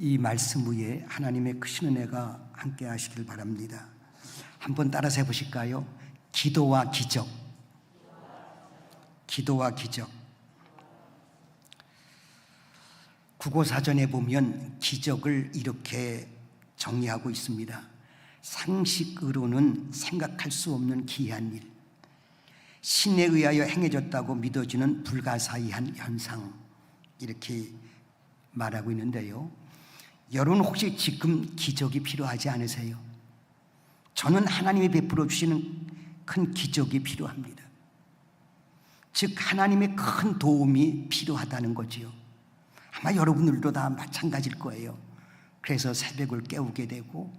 이 말씀 위에 하나님의 크신 은혜가 함께 하시길 바랍니다. 한번 따라서 해보실까요? 기도와 기적. 기도와 기적. 국어사전에 보면 기적을 이렇게 정의하고 있습니다. 상식으로는 생각할 수 없는 기이한 일, 신에 의하여 행해졌다고 믿어지는 불가사의한 현상, 이렇게 말하고 있는데요. 여러분 혹시 지금 기적이 필요하지 않으세요? 저는 하나님이 베풀어 주시는 큰 기적이 필요합니다. 즉 하나님의 큰 도움이 필요하다는 거지요. 아마 여러분들도 다 마찬가지일 거예요. 그래서 새벽을 깨우게 되고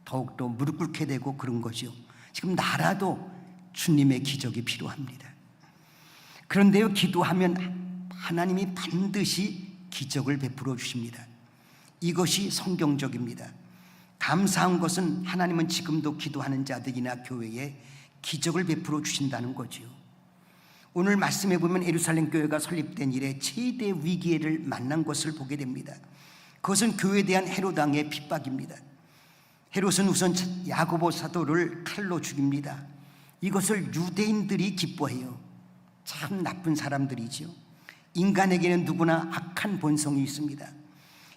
더욱더 무릎 꿇게 되고 그런 거죠. 지금 나라도 주님의 기적이 필요합니다. 그런데요, 기도하면 하나님이 반드시 기적을 베풀어 주십니다. 이것이 성경적입니다. 감사한 것은 하나님은 지금도 기도하는 자들이나 교회에 기적을 베풀어 주신다는 거지요. 오늘 말씀해 보면 예루살렘 교회가 설립된 이래 최대 위기를 만난 것을 보게 됩니다. 그것은 교회에 대한 헤롯 왕의 핍박입니다. 헤롯은 우선 야고보 사도를 칼로 죽입니다. 이것을 유대인들이 기뻐해요. 참 나쁜 사람들이죠. 인간에게는 누구나 악한 본성이 있습니다.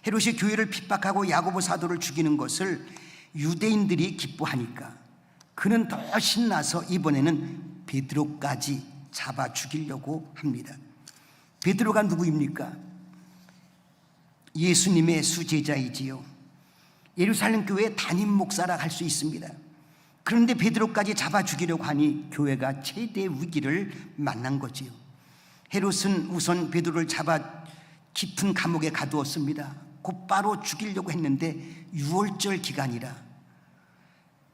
헤롯이 교회를 핍박하고 야고보 사도를 죽이는 것을 유대인들이 기뻐하니까 그는 더 신나서 이번에는 베드로까지 잡아 죽이려고 합니다. 베드로가 누구입니까? 예수님의 수제자이지요. 예루살렘 교회의 담임 목사라 할 수 있습니다. 그런데 베드로까지 잡아 죽이려고 하니 교회가 최대 위기를 만난 거지요. 헤롯은 우선 베드로를 잡아 깊은 감옥에 가두었습니다. 곧바로 죽이려고 했는데 유월절 기간이라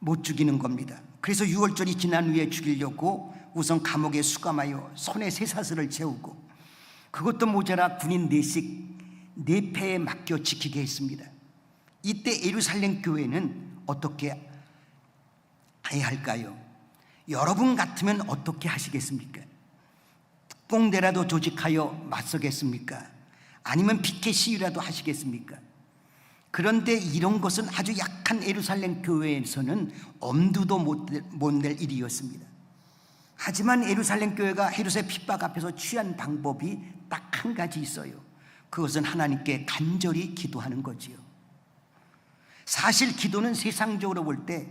못 죽이는 겁니다. 그래서 유월절이 지난 후에 죽이려고 우선 감옥에 수감하여 손에 쇠사슬을 채우고 그것도 모자라 군인 4패에 맡겨 지키게 했습니다. 이때 예루살렘 교회는 어떻게 해야 할까요? 여러분 같으면 어떻게 하시겠습니까? 특공대라도 조직하여 맞서겠습니까? 아니면 피켓 시위라도 하시겠습니까? 그런데 이런 것은 아주 약한 예루살렘 교회에서는 엄두도 못 낼 일이었습니다. 하지만 예루살렘 교회가 헤롯의 핍박 앞에서 취한 방법이 딱 한 가지 있어요. 그것은 하나님께 간절히 기도하는 거지요. 사실 기도는 세상적으로 볼 때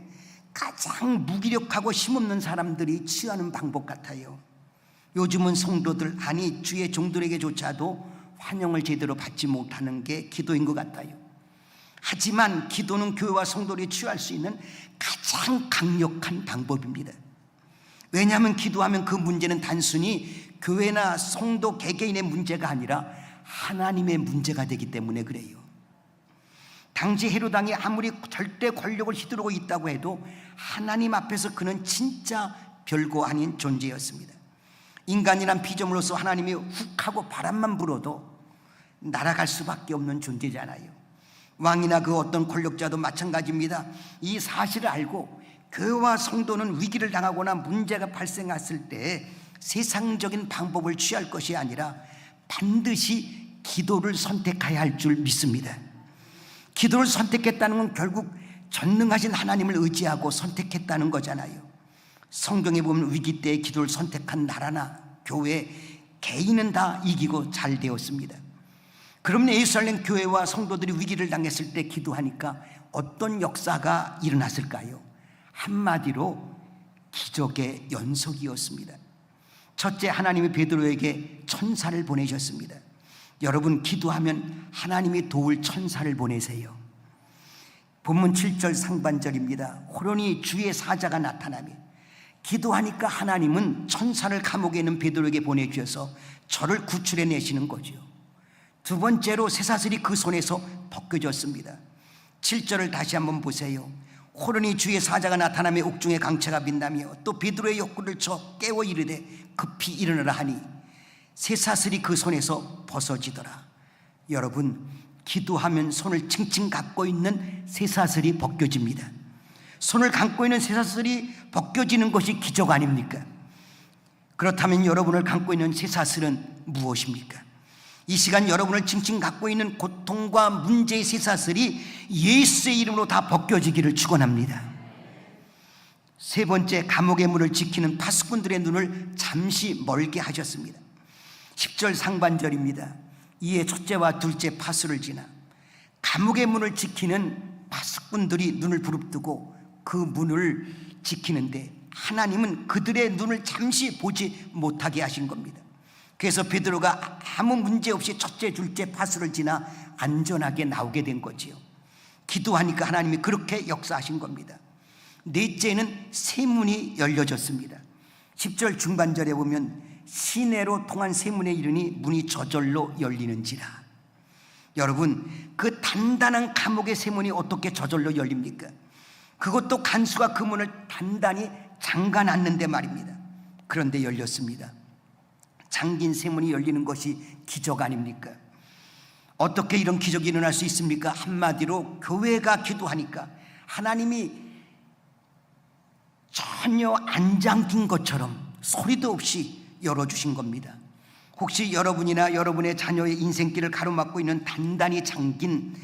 가장 무기력하고 힘없는 사람들이 취하는 방법 같아요. 요즘은 성도들, 아니 주의 종들에게조차도 환영을 제대로 받지 못하는 게 기도인 것 같아요. 하지만 기도는 교회와 성도들이 취할 수 있는 가장 강력한 방법입니다. 왜냐하면 기도하면 그 문제는 단순히 교회나 성도 개개인의 문제가 아니라 하나님의 문제가 되기 때문에 그래요. 당시 헤롯 왕이 아무리 절대 권력을 휘두르고 있다고 해도 하나님 앞에서 그는 진짜 별거 아닌 존재였습니다. 인간이란 피조물로서 하나님이 훅하고 바람만 불어도 날아갈 수밖에 없는 존재잖아요. 왕이나 그 어떤 권력자도 마찬가지입니다. 이 사실을 알고 교회와 성도는 위기를 당하거나 문제가 발생했을 때 세상적인 방법을 취할 것이 아니라 반드시 기도를 선택해야 할 줄 믿습니다. 기도를 선택했다는 건 결국 전능하신 하나님을 의지하고 선택했다는 거잖아요. 성경에 보면 위기 때에 기도를 선택한 나라나 교회, 개인은 다 이기고 잘 되었습니다. 그러면 예루살렘 교회와 성도들이 위기를 당했을 때 기도하니까 어떤 역사가 일어났을까요? 한마디로 기적의 연속이었습니다. 첫째, 하나님이 베드로에게 천사를 보내셨습니다. 여러분, 기도하면 하나님이 도울 천사를 보내세요. 본문 7절 상반절입니다. 호련히 주의 사자가 나타나며, 기도하니까 하나님은 천사를 감옥에 있는 베드로에게 보내주셔서 저를 구출해 내시는 거죠. 두 번째로 쇠사슬이 그 손에서 벗겨졌습니다. 7절을 다시 한번 보세요. 호련히 주의 사자가 나타나며 옥중에 강체가 빛나며 또 베드로의 욕구를 쳐 깨워 이르되 급히 일어나라 하니 쇠사슬이 그 손에서 벗어지더라. 여러분, 기도하면 손을 칭칭 감고 있는 쇠사슬이 벗겨집니다. 손을 감고 있는 쇠사슬이 벗겨지는 것이 기적 아닙니까? 그렇다면 여러분을 감고 있는 쇠사슬은 무엇입니까? 이 시간 여러분을 칭칭 갖고 있는 고통과 문제의 쇠사슬이 예수의 이름으로 다 벗겨지기를 축원합니다. 세 번째, 감옥의 문을 지키는 파수꾼들의 눈을 잠시 멀게 하셨습니다. 10절 상반절입니다. 이에 첫째와 둘째 파수를 지나 감옥의 문을 지키는 파수꾼들이 눈을 부릅뜨고 그 문을 지키는데 하나님은 그들의 눈을 잠시 보지 못하게 하신 겁니다. 그래서 베드로가 아무 문제 없이 첫째 둘째 파수를 지나 안전하게 나오게 된 거지요. 기도하니까 하나님이 그렇게 역사하신 겁니다. 넷째는 새 문이 열려졌습니다. 10절 중반절에 보면 시내로 통한 새 문에 이르니 문이 저절로 열리는지라. 여러분, 그 단단한 감옥의 새 문이 어떻게 저절로 열립니까? 그것도 간수가 그 문을 단단히 잠가놨는데 말입니다. 그런데 열렸습니다. 잠긴 새 문이 열리는 것이 기적 아닙니까? 어떻게 이런 기적이 일어날 수 있습니까? 한마디로 교회가 기도하니까 하나님이 전혀 안 잠긴 것처럼 소리도 없이 열어주신 겁니다. 혹시 여러분이나 여러분의 자녀의 인생길을 가로막고 있는 단단히 잠긴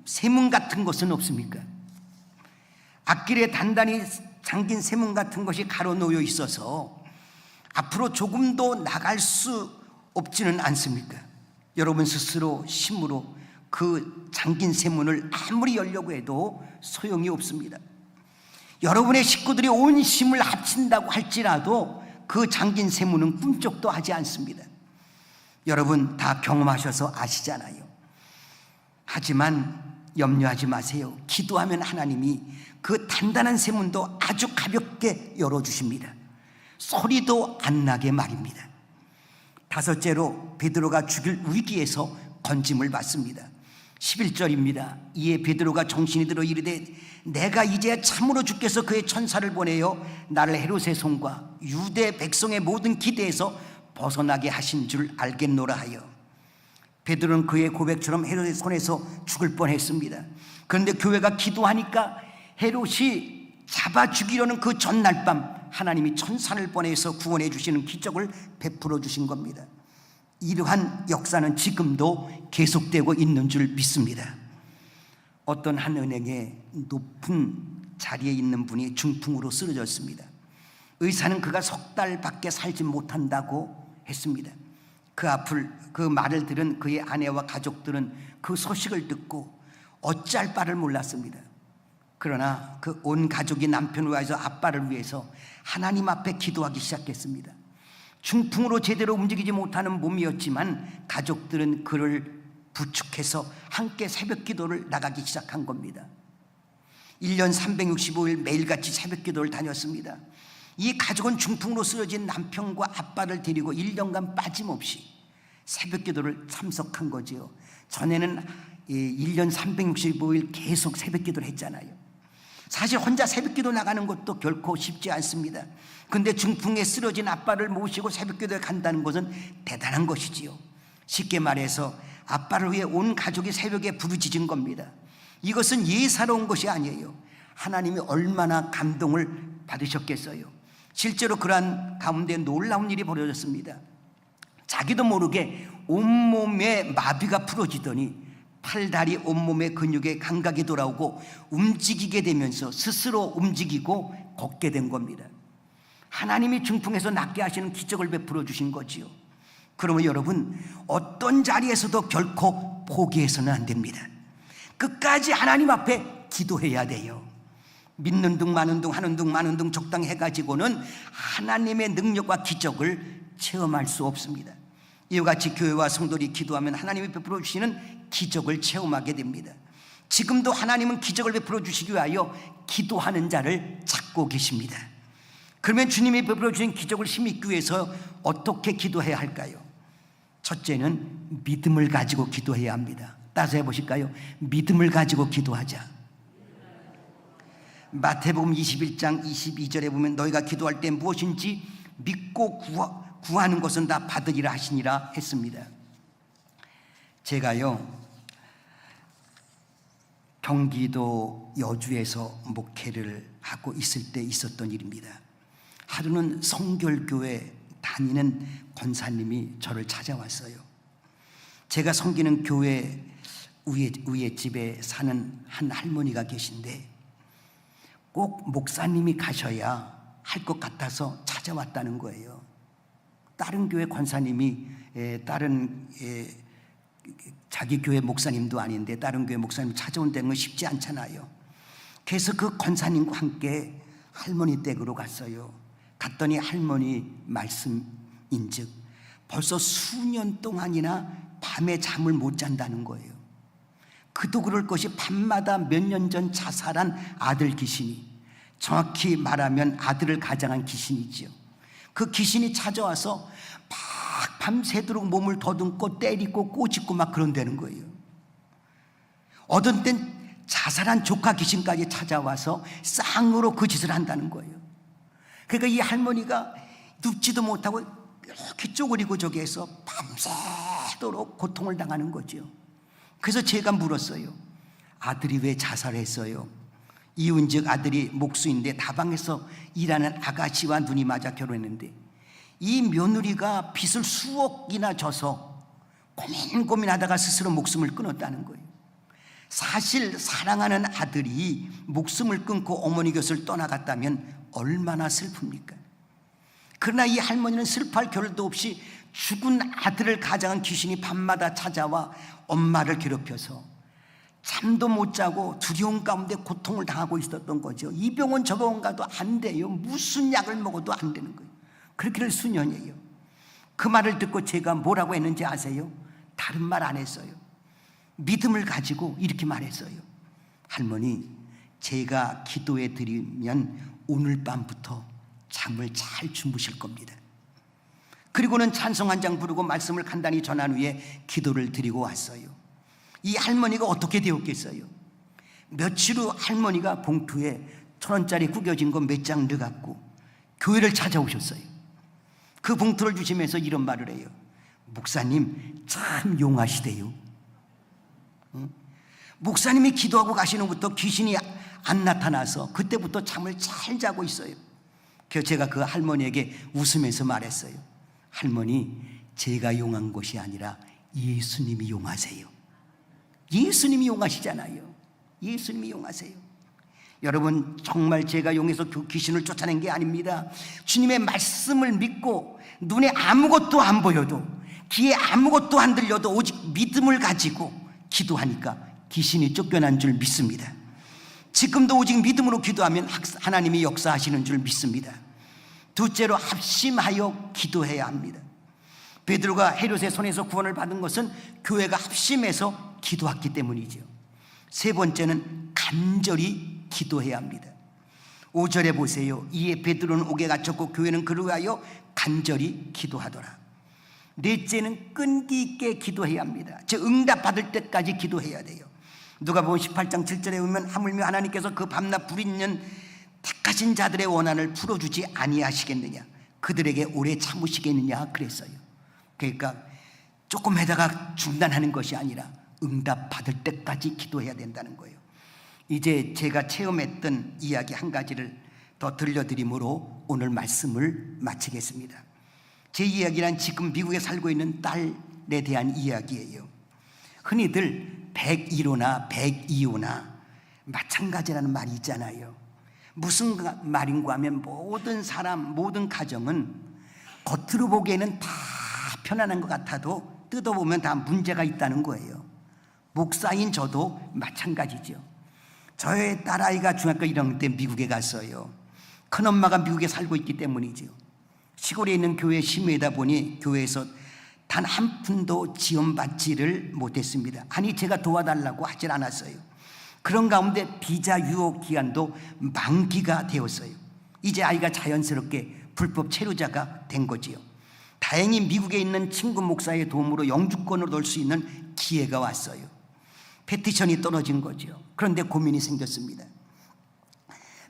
쇠문 같은 것은 없습니까? 앞길에 단단히 잠긴 쇠문 같은 것이 가로놓여 있어서 앞으로 조금도 나갈 수 없지는 않습니까? 여러분 스스로 힘으로 그 잠긴 쇠문을 아무리 열려고 해도 소용이 없습니다. 여러분의 식구들이 온 힘을 합친다고 할지라도 그 잠긴 쇠문은 꿈쩍도 하지 않습니다. 여러분 다 경험하셔서 아시잖아요. 하지만 염려하지 마세요. 기도하면 하나님이 그 단단한 쇠문도 아주 가볍게 열어주십니다. 소리도 안 나게 말입니다. 다섯째로 베드로가 죽일 위기에서 건짐을 받습니다. 11절입니다. 이에 베드로가 정신이 들어 이르되 내가 이제 참으로 주께서 그의 천사를 보내어 나를 헤롯의 손과 유대 백성의 모든 기대에서 벗어나게 하신 줄 알겠노라 하여. 베드로는 그의 고백처럼 헤롯의 손에서 죽을 뻔했습니다. 그런데 교회가 기도하니까 헤롯이 잡아 죽이려는 그 전날 밤 하나님이 천사를 보내서 구원해 주시는 기적을 베풀어 주신 겁니다. 이러한 역사는 지금도 계속되고 있는 줄 믿습니다. 어떤 한 은행의 높은 자리에 있는 분이 중풍으로 쓰러졌습니다. 의사는 그가 석 달밖에 살지 못한다고 했습니다. 그 말을 들은 그의 아내와 가족들은 그 소식을 듣고 어찌할 바를 몰랐습니다. 그러나 그 온 가족이 남편을 위해서 아빠를 위해서 하나님 앞에 기도하기 시작했습니다. 중풍으로 제대로 움직이지 못하는 몸이었지만 가족들은 그를 부축해서 함께 새벽 기도를 나가기 시작한 겁니다. 1년 365일 매일같이 새벽 기도를 다녔습니다. 이 가족은 중풍으로 쓰러진 남편과 아빠를 데리고 1년간 빠짐없이 새벽 기도를 참석한 거지요. 전에는 1년 365일 계속 새벽 기도를 했잖아요. 사실 혼자 새벽 기도 나가는 것도 결코 쉽지 않습니다. 그런데 중풍에 쓰러진 아빠를 모시고 새벽 기도에 간다는 것은 대단한 것이지요. 쉽게 말해서 아빠를 위해 온 가족이 새벽에 부르짖은 겁니다. 이것은 예사로운 것이 아니에요. 하나님이 얼마나 감동을 받으셨겠어요. 실제로 그러한 가운데 놀라운 일이 벌어졌습니다. 자기도 모르게 온몸에 마비가 풀어지더니 팔다리 온몸의 근육에 감각이 돌아오고 움직이게 되면서 스스로 움직이고 걷게 된 겁니다. 하나님이 중풍에서 낫게 하시는 기적을 베풀어 주신 거지요. 그러면 여러분 어떤 자리에서도 결코 포기해서는 안 됩니다. 끝까지 하나님 앞에 기도해야 돼요. 믿는 둥 마는 둥 하는 둥 마는 둥 적당히 해가지고는 하나님의 능력과 기적을 체험할 수 없습니다. 이와 같이 교회와 성도들이 기도하면 하나님이 베풀어 주시는 기적을 체험하게 됩니다. 지금도 하나님은 기적을 베풀어 주시기 위하여 기도하는 자를 찾고 계십니다. 그러면 주님이 베풀어 주신 기적을 힘입기 위해서 어떻게 기도해야 할까요? 첫째는 믿음을 가지고 기도해야 합니다. 따라서 해보실까요? 믿음을 가지고 기도하자. 마태복음 21장 22절에 보면 너희가 기도할 때 무엇인지 믿고 구하는 것은 다 받으리라 하시니라 했습니다. 제가요 경기도 여주에서 목회를 하고 있을 때 있었던 일입니다. 하루는 성결교회 다니는 권사님이 저를 찾아왔어요. 제가 섬기는 교회 위에 집에 사는 한 할머니가 계신데 꼭 목사님이 가셔야 할 것 같아서 찾아왔다는 거예요. 다른 교회 권사님이 다른 자기 교회 목사님도 아닌데 다른 교회 목사님 찾아온다는 건 쉽지 않잖아요. 그래서 그 권사님과 함께 할머니 댁으로 갔어요. 갔더니 할머니 말씀인즉 벌써 수년 동안이나 밤에 잠을 못 잔다는 거예요. 그도 그럴 것이 밤마다 몇 년 전 자살한 아들 귀신이, 정확히 말하면 아들을 가장한 귀신이지요. 그 귀신이 찾아와서 막 밤새도록 몸을 더듬고 때리고 꼬집고 막 그런다는 거예요. 어떤 땐 자살한 조카 귀신까지 찾아와서 쌍으로 그 짓을 한다는 거예요. 그러니까 이 할머니가 눕지도 못하고 이렇게 쪼그리고 저기에서 밤새도록 고통을 당하는 거죠. 그래서 제가 물었어요. 아들이 왜 자살했어요? 이운즉 아들이 목수인데 다방에서 일하는 아가씨와 눈이 맞아 결혼했는데 이 며느리가 빚을 수억이나 져서 고민하다가 스스로 목숨을 끊었다는 거예요. 사실 사랑하는 아들이 목숨을 끊고 어머니 곁을 떠나갔다면 얼마나 슬픕니까? 그러나 이 할머니는 슬퍼할 겨를도 없이 죽은 아들을 가장한 귀신이 밤마다 찾아와 엄마를 괴롭혀서 잠도 못 자고 두려움 가운데 고통을 당하고 있었던 거죠. 이 병원 저 병원 가도 안 돼요. 무슨 약을 먹어도 안 되는 거예요. 그렇게를 수년이에요. 그 말을 듣고 제가 뭐라고 했는지 아세요? 다른 말 안 했어요. 믿음을 가지고 이렇게 말했어요. 할머니, 제가 기도해 드리면 오늘 밤부터 잠을 잘 주무실 겁니다. 그리고는 찬송 한 장 부르고 말씀을 간단히 전한 후에 기도를 드리고 왔어요. 이 할머니가 어떻게 되었겠어요? 며칠 후 할머니가 봉투에 1,000원짜리 구겨진 거 몇 장 넣어갖고 교회를 찾아오셨어요. 그 봉투를 주시면서 이런 말을 해요. 목사님 참 용하시대요. 목사님이 기도하고 가시는 것부터 귀신이 안 나타나서 그때부터 잠을 잘 자고 있어요. 그래서 제가 그 할머니에게 웃으면서 말했어요. 할머니, 제가 용한 것이 아니라 예수님이 용하세요. 예수님이 용하시잖아요. 예수님이 용하세요. 여러분, 정말 제가 용해서 그 귀신을 쫓아낸 게 아닙니다. 주님의 말씀을 믿고 눈에 아무것도 안 보여도 귀에 아무것도 안 들려도 오직 믿음을 가지고 기도하니까 귀신이 쫓겨난 줄 믿습니다. 지금도 오직 믿음으로 기도하면 하나님이 역사하시는 줄 믿습니다. 둘째로 합심하여 기도해야 합니다. 베드로가 헤롯의 손에서 구원을 받은 것은 교회가 합심해서 기도했기 때문이죠. 세 번째는 간절히 기도해야 합니다. 5절에 보세요. 이에 베드로는 옥에 갇혔고 교회는 그를 위하여 간절히 기도하더라. 넷째는 끈기 있게 기도해야 합니다. 즉 응답받을 때까지 기도해야 돼요. 누가복음 18장 7절에 보면 하물며 하나님께서 그 밤낮 불있는 택하신 자들의 원한을 풀어주지 아니하시겠느냐, 그들에게 오래 참으시겠느냐 그랬어요. 그러니까 조금 하다가 중단하는 것이 아니라 응답받을 때까지 기도해야 된다는 거예요. 이제 제가 체험했던 이야기 한 가지를 더 들려드림으로 오늘 말씀을 마치겠습니다. 제 이야기란 지금 미국에 살고 있는 딸에 대한 이야기예요. 흔히들 101호나 102호나 마찬가지라는 말이 있잖아요. 무슨 말인가 하면 모든 사람, 모든 가정은 겉으로 보기에는 다 편안한 것 같아도 뜯어보면 다 문제가 있다는 거예요. 목사인 저도 마찬가지죠. 저의 딸아이가 중학교 1학년 때 미국에 갔어요. 큰엄마가 미국에 살고 있기 때문이죠. 시골에 있는 교회 심의다 보니 교회에서 단 한 푼도 지원받지를 못했습니다. 아니, 제가 도와달라고 하질 않았어요. 그런 가운데 비자 유효 기간도 만기가 되었어요. 이제 아이가 자연스럽게 불법 체류자가 된 거지요. 다행히 미국에 있는 친구 목사의 도움으로 영주권을 얻을 수 있는 기회가 왔어요. 페티션이 떨어진 거죠. 그런데 고민이 생겼습니다.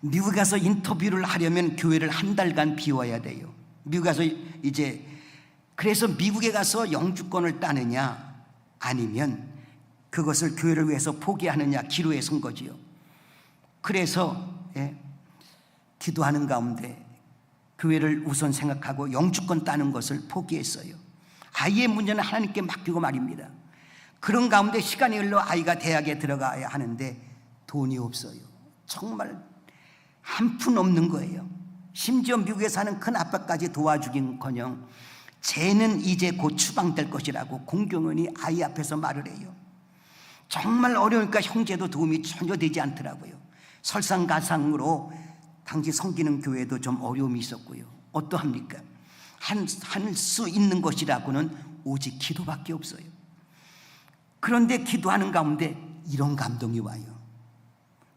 미국에 가서 인터뷰를 하려면 교회를 한 달간 비워야 돼요. 미국에 가서 그래서 미국에 가서 영주권을 따느냐 아니면 그것을 교회를 위해서 포기하느냐 기로에 선 거지요. 그래서 기도하는 가운데 교회를 우선 생각하고 영주권 따는 것을 포기했어요. 아이의 문제는 하나님께 맡기고 말입니다. 그런 가운데 시간이 흘러 아이가 대학에 들어가야 하는데 돈이 없어요. 정말 한 푼 없는 거예요. 심지어 미국에 사는 큰 아빠까지 도와주긴커녕 쟤는 이제 곧 추방될 것이라고 공경원이 아이 앞에서 말을 해요. 정말 어려우니까 형제도 도움이 전혀 되지 않더라고요. 설상가상으로 당시 섬기는 교회도 좀 어려움이 있었고요. 어떠합니까? 할 수 있는 것이라고는 오직 기도밖에 없어요. 그런데 기도하는 가운데 이런 감동이 와요.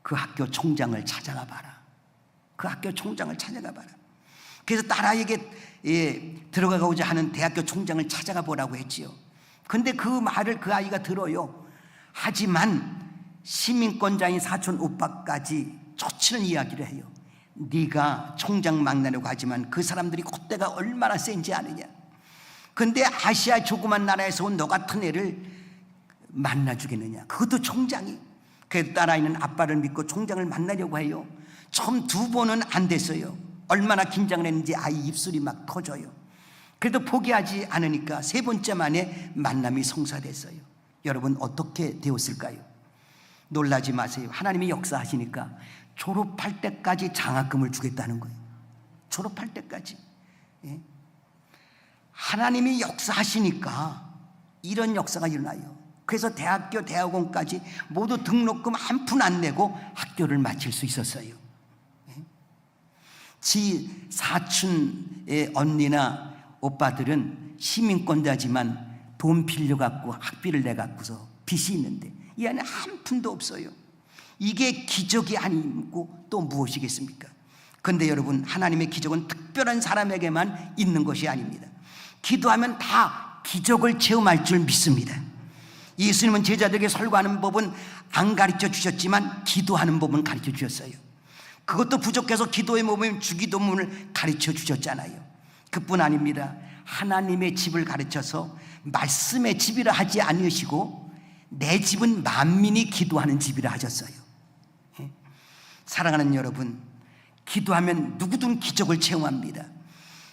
그 학교 총장을 찾아가 봐라. 그 학교 총장을 찾아가 봐라. 그래서 딸아이에게 들어가고자 하는 대학교 총장을 찾아가 보라고 했지요. 근데 그 말을 그 아이가 들어요. 하지만 시민권자인 사촌 오빠까지 쫓치는 이야기를 해요. 네가 총장 만나려고 하지만 그 사람들이 콧대가 얼마나 센지 아느냐. 근데 아시아 조그만 나라에서 온 너 같은 애를 만나주겠느냐. 그것도 총장이. 그래도 딸아이는 아빠를 믿고 총장을 만나려고 해요. 처음 2번은 안 됐어요. 얼마나 긴장을 했는지 아이 입술이 막 터져요. 그래도 포기하지 않으니까 3번째 만에 만남이 성사됐어요. 여러분 어떻게 되었을까요? 놀라지 마세요. 하나님이 역사하시니까 졸업할 때까지 장학금을 주겠다는 거예요. 졸업할 때까지. 예? 하나님이 역사하시니까 이런 역사가 일어나요. 그래서 대학교, 대학원까지 모두 등록금 한 푼 안 내고 학교를 마칠 수 있었어요. 지 사촌의 언니나 오빠들은 시민권자지만 돈 빌려갖고 학비를 내갖고서 빚이 있는데 이 안에 한 푼도 없어요. 이게 기적이 아니고 또 무엇이겠습니까? 그런데 여러분, 하나님의 기적은 특별한 사람에게만 있는 것이 아닙니다. 기도하면 다 기적을 체험할 줄 믿습니다. 예수님은 제자들에게 설교하는 법은 안 가르쳐 주셨지만 기도하는 법은 가르쳐 주셨어요. 그것도 부족해서 기도의 모범인 주기도문을 가르쳐 주셨잖아요. 그뿐 아닙니다. 하나님의 집을 가르쳐서 말씀의 집이라 하지 않으시고 내 집은 만민이 기도하는 집이라 하셨어요. 사랑하는 여러분, 기도하면 누구든 기적을 체험합니다.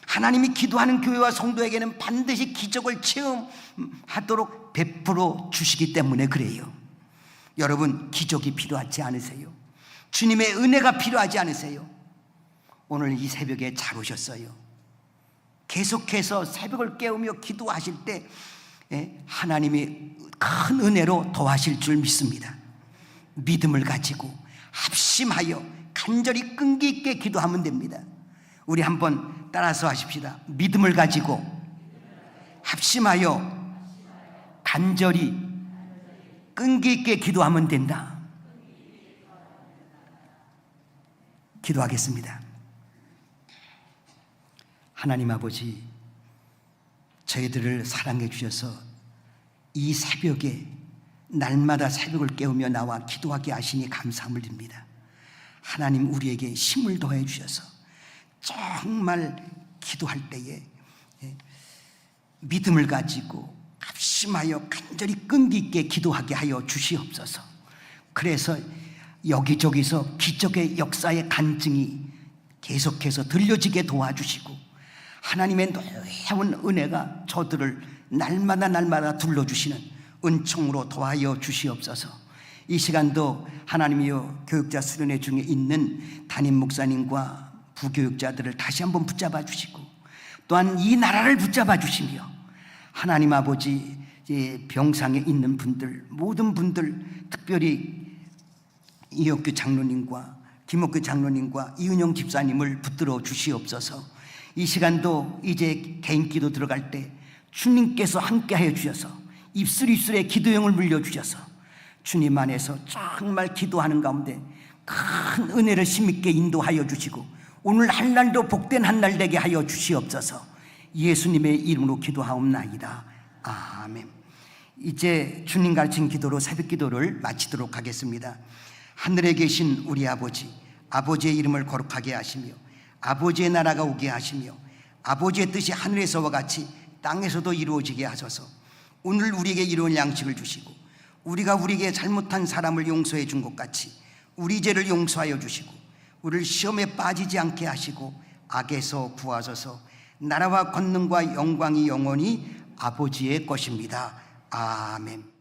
하나님이 기도하는 교회와 성도에게는 반드시 기적을 체험하도록 베풀어 주시기 때문에 그래요. 여러분, 기적이 필요하지 않으세요? 주님의 은혜가 필요하지 않으세요? 오늘 이 새벽에 잘 오셨어요. 계속해서 새벽을 깨우며 기도하실 때 하나님이 큰 은혜로 더하실 줄 믿습니다. 믿음을 가지고 합심하여 간절히 끈기 있게 기도하면 됩니다. 우리 한번 따라서 하십시다. 믿음을 가지고 합심하여 간절히 끈기 있게 기도하면 된다. 기도하겠습니다. 하나님 아버지, 저희들을 사랑해 주셔서 이 새벽에 날마다 새벽을 깨우며 나와 기도하게 하시니 감사함을 드립니다. 하나님, 우리에게 힘을 더해 주셔서 정말 기도할 때에 믿음을 가지고 합심하여 간절히 끈기 있게 기도하게 하여 주시옵소서. 그래서 여기저기서 기적의 역사의 간증이 계속해서 들려지게 도와주시고 하나님의 놀라운 은혜가 저들을 날마다 둘러주시는 은총으로 도와여 주시옵소서. 이 시간도 하나님이여 교육자 수련회 중에 있는 담임 목사님과 부교육자들을 다시 한번 붙잡아 주시고 또한 이 나라를 붙잡아 주시며 하나님 아버지, 병상에 있는 분들, 모든 분들, 특별히 이혁규 장로님과 김옥규 장로님과 이은영 집사님을 붙들어 주시옵소서. 이 시간도 이제 개인 기도 들어갈 때 주님께서 함께하여 주셔서 입술에 기도형을 물려주셔서 주님 안에서 정말 기도하는 가운데 큰 은혜를 힘있게 인도하여 주시고 오늘 한 날도 복된 한 날 되게 하여 주시옵소서. 예수님의 이름으로 기도하옵나이다. 아멘. 이제 주님 가르친 기도로 새벽 기도를 마치도록 하겠습니다. 하늘에 계신 우리 아버지, 아버지의 이름을 거룩하게 하시며 아버지의 나라가 오게 하시며 아버지의 뜻이 하늘에서와 같이 땅에서도 이루어지게 하소서. 오늘 우리에게 이루어질 양식을 주시고 우리가 우리에게 잘못한 사람을 용서해 준 것 같이 우리 죄를 용서하여 주시고 우리를 시험에 빠지지 않게 하시고 악에서 구하소서. 나라와 권능과 영광이 영원히 아버지의 것입니다. 아멘.